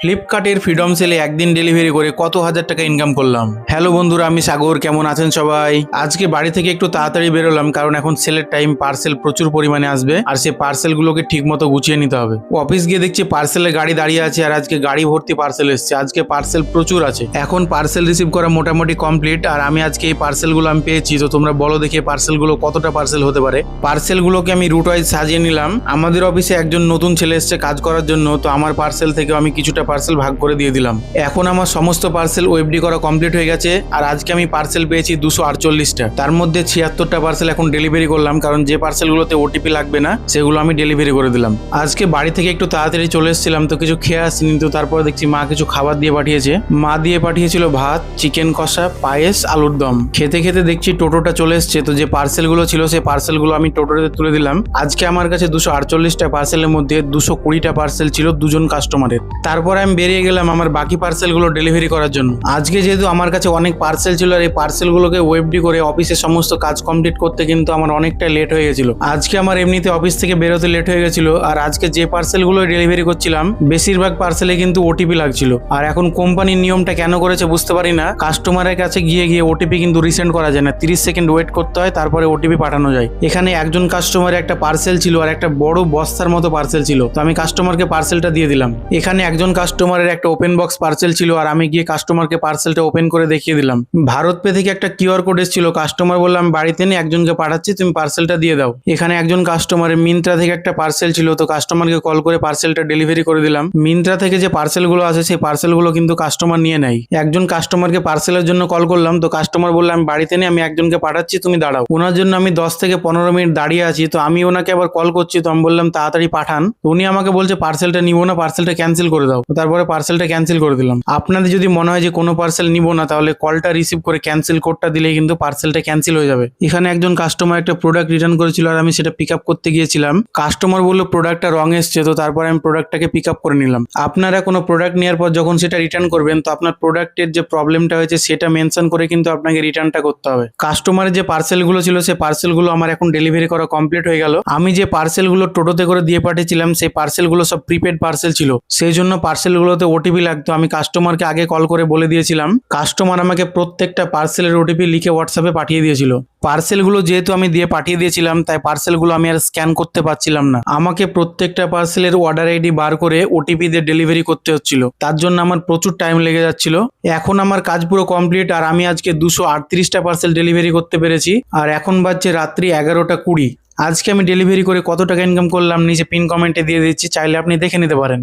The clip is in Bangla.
ফ্লিপকার্টের ফ্রিডম সেলে একদিন ডেলিভারি করে কত হাজার টাকা ইনকাম করলাম। হ্যালো বন্ধুরা, আমি সাগর, কেমন আছেন সবাই? আজকে বাড়ি থেকে একটু তাড়াতাড়ি বেরোলাম, কারণ এখন সেলের টাইম, পার্সেল প্রচুর পরিমাণে আসবে আর সেই পার্সেলগুলোকে ঠিক মতো গুছিয়ে নিতে হবে। অফিস গিয়ে দেখছি পার্সেলের গাড়ি দাঁড়িয়ে আছে আর আজকে গাড়ি ভর্তি পার্সেল এসছে। আজকে পার্সেল প্রচুর আছে। এখন পার্সেল রিসিভ করা মোটামুটি কমপ্লিট আর আমি আজকে এই পার্সেলগুলো আমি পেয়েছি। তো তোমরা বলো দেখি পার্সেলগুলো কতটা পার্সেল হতে পারে। পার্সেলগুলোকে আমি রুট ওয়াইজ সাজিয়ে নিলাম। আমাদের অফিসে একজন নতুন ছেলে এসছে কাজ করার জন্য, তো আমার পার্সেল থেকে আমি কিছুটা পার্সেল ভাগ করে দিয়ে দিলাম। এখন আমার সমস্ত পার্সেল ওয়েবডি করা কমপ্লিট হয়ে গেছে আর আজকে আমি পার্সেল পেয়েছি 248টা। তার মধ্যে 76টা পার্সেল এখন ডেলিভারি করলাম, কারণ যে পার্সেলগুলোতে ওটিপি লাগবে না সেগুলো আমি ডেলিভারি করে দিলাম। আজকে বাড়ি থেকে একটু তাড়াতাড়ি চলে এসেছিলাম, তো কিছু খেয়ে আসিনি, তো তারপর দেখছি মা কিছু খাবার দিয়ে পাঠিয়েছে। মা দিয়ে পাঠিয়েছিল ভাত, চিকেন কষা, পায়েস, আলুর দম। খেতে খেতে দেখছি টোটোটা চলে এসছে, তো যে পার্সেলগুলো ছিল সেই পার্সেলগুলো আমি টোটোতে তুলে দিলাম। আজকে আমার কাছে 248টা পার্সেলের মধ্যে 220টা পার্সেল ছিল দুজন কাস্টমারের। তারপর আমি বেরিয়ে গেলাম আমার বাকি পার্সেলগুলো ডেলিভারি করার জন্য। আজকে যেহেতু আমার কাছে অনেক পার্সেল ছিল আর এই পার্সেলগুলোকে ওয়েবডি করে অফিসে সমস্ত কাজ কমপ্লিট করতে কিন্তু আমার অনেকটা লেট হয়ে গেছিল। আজকে আমার এমনিতে অফিস থেকে বেরোতে লেট হয়ে গেছিল আর আজকে যে পার্সেলগুলো ডেলিভারি করছিলাম বেশিরভাগ পার্সেলে কিন্তু ওটিপি লাগছিল। আর এখন কোম্পানির নিয়মটা কেন করেছে বুঝতে পারি না, কাস্টমারের কাছে গিয়ে গিয়ে ওটিপি কিন্তু রিসেন্ড করা যায় না, 30 সেকেন্ড ওয়েট করতে হয়, তারপরে ওটিপি পাঠানো যায়। এখানে একজন কাস্টমারের একটা পার্সেল ছিল আর একটা বড় বস্তার মতো পার্সেল ছিল, তো আমি কাস্টমারকে পার্সেলটা দিয়ে দিলাম। এখানে একজন কাস্টমারের একটা ওপেন বক্স পার্সেল ছিল আর আমি গিয়ে কাস্টমারকে পার্সেলটা ওপেন করে দেখিয়ে দিলাম। ভারত পে থেকে একটা কিউআর কোড এসেছিল, কাস্টমার বললাম বাড়িতে নিয়ে একজনকে পাঠাচ্ছি, তুমি পার্সেলটা দিয়ে দাও। এখানে একজন কাস্টমারের মিন্ত্রা থেকে একটা পার্সেল ছিল, তো কাস্টমারকে কল করে পার্সেলটা ডেলিভারি করে দিলাম। মিন্ত্রা থেকে যে পার্সেলগুলো আছে সেই পার্সেলগুলো কিন্তু কাস্টমার নিয়ে নেয়। একজন কাস্টমারকে পার্সেলের জন্য কল করলাম, তো কাস্টমার বললাম বাড়িতে নিয়ে আমি একজনকে পাঠাচ্ছি, তুমি দাঁড়াও। ওনার জন্য আমি 10 থেকে 15 মিনিট দাঁড়িয়ে আছি, তো আমি ওনাকে আবার কল করছি, তো আমি বললাম তাড়াতাড়ি পাঠান। উনি আমাকে বলছে পার্সেলটা নিব না, পার্সেলটা ক্যান্সেল করে দাও। তারপরে পার্সেলটা ক্যান্সেল করে দিলাম। আপনাদের যদি মনে হয় যে কোনো পার্সেল নিব না, তাহলে কলটা রিসিভ করে ক্যান্সেল কোডটা দিলেই কিন্তু পার্সেলটা ক্যান্সেল হয়ে যাবে। এখানে একজন কাস্টমার একটা প্রোডাক্ট রিটার্ন করেছিল আর আমি সেটা পিক আপ করতে গিয়েছিলাম। কাস্টমার বললো প্রোডাক্টটা রং এসছে, তো তারপরে আমি প্রোডাক্টটাকে পিক আপ করে নিলাম। আপনারা কোনো প্রোডাক্ট নেওয়ার পর যখন সেটা রিটার্ন করবেন, তো আপনার প্রোডাক্টের যে প্রবলেমটা হয়েছে সেটা মেনশন করে কিন্তু আপনাকে রিটার্নটা করতে হবে। কাস্টমারের যে পার্সেলগুলো ছিল সেই পার্সেলগুলো আমার এখন ডেলিভারি করা কমপ্লিট হয়ে গেল। আমি যে পার্সেলগুলো টোটোতে করে দিয়ে পাঠিয়েছিলাম সেই পার্সেলগুলো সব প্রিপেড পার্সেল ছিল, সেই জন্য পার্সেলগুলোতে ওটিপি লাগতো। আমি কাস্টমারকে আগে কল করে বলে দিয়েছিলাম, কাস্টমার আমাকে প্রত্যেকটা পার্সেলের ওটিপি লিখে হোয়াটসঅ্যাপে পাঠিয়ে দিয়েছিল। পার্সেলগুলো যেহেতু আমি দিয়ে পাঠিয়ে দিয়েছিলাম তাই পার্সেলগুলো আমি আর স্ক্যান করতে পারছিলাম না, আমাকে প্রত্যেকটা পার্সেলের অর্ডার আইডি বার করে ওটিপি দিয়ে ডেলিভারি করতে হচ্ছিল। তার জন্য আমার প্রচুর টাইম লেগে যাচ্ছিল। এখন আমার কাজ পুরো কমপ্লিট আর আমি আজকে 238টা পার্সেল ডেলিভারি করতে পেরেছি আর এখন বাজছে রাত্রি 11টা 20। আজকে আমি ডেলিভারি করে কত টাকা ইনকাম করলাম নিচে পিন কমেন্টে দিয়ে দিচ্ছি, চাইলে আপনি দেখে নিতে পারেন।